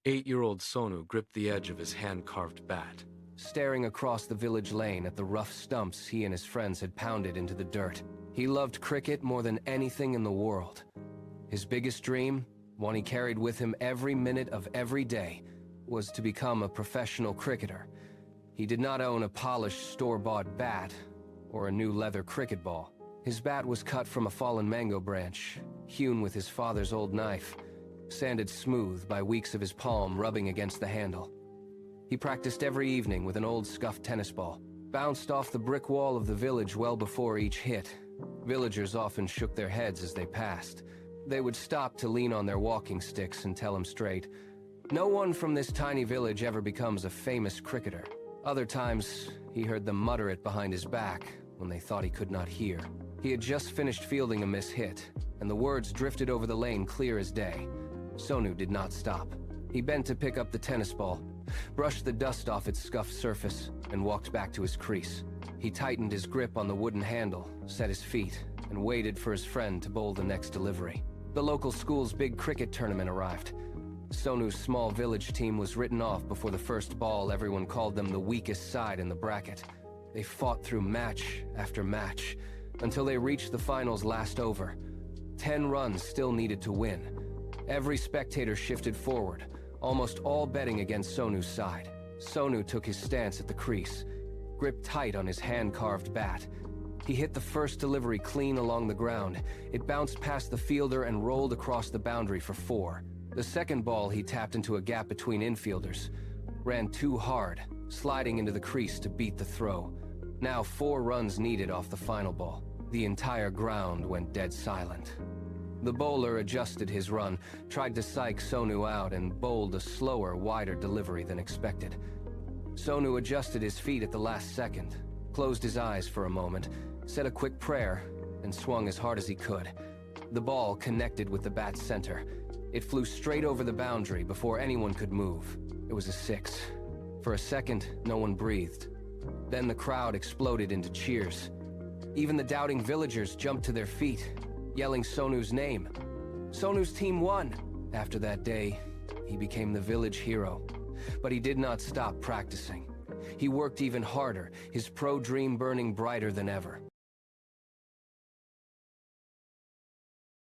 8-year-old Sonu gripped the edge of his hand-carved bat, staring across the village lane at the rough stumps he and his friends had pounded into the dirt. He loved cricket more than anything in the world. His biggest dream, one he carried with him every minute of every day, was to become a professional cricketer. He did not own a polished store-bought bat or a new leather cricket ball. His bat was cut from a fallen mango branch, hewn with his father's old knife, sanded smooth by weeks of his palm rubbing against the handle. He practiced every evening with an old scuffed tennis ball, bounced off the brick wall of the village well before each hit. Villagers often shook their heads as they passed. They would stop to lean on their walking sticks and tell him straight, "No one from this tiny village ever becomes a famous cricketer." Other times, he heard them mutter it behind his back when they thought he could not hear. He had just finished fielding a miss-hit, and the words drifted over the lane clear as day. Sonu did not stop. He bent to pick up the tennis ball, brushed the dust off its scuffed surface, and walked back to his crease. He tightened his grip on the wooden handle, set his feet, and waited for his friend to bowl the next delivery. The local school's big cricket tournament arrived. Sonu's small village team was written off before the first ball. Everyone called them the weakest side in the bracket. They fought through match after match until they reached the finals last over. 10 runs still needed to win. Every spectator shifted forward, almost all betting against Sonu's side. Sonu took his stance at the crease, gripped tight on his hand-carved bat. He hit the first delivery clean along the ground. It bounced past the fielder and rolled across the boundary for 4. The second ball he tapped into a gap between infielders, ran too hard, sliding into the crease to beat the throw. Now 4 runs needed off the final ball. The entire ground went dead silent. The bowler adjusted his run, tried to psych Sonu out, and bowled a slower, wider delivery than expected. Sonu adjusted his feet at the last second, closed his eyes for a moment, said a quick prayer, and swung as hard as he could. The ball connected with the bat's center. It flew straight over the boundary before anyone could move. It was a 6. For a second, no one breathed. Then the crowd exploded into cheers. Even the doubting villagers jumped to their feet, yelling Sonu's name. Sonu's team won. After that day, he became the village hero. But he did not stop practicing. He worked even harder, his pro dream burning brighter than ever.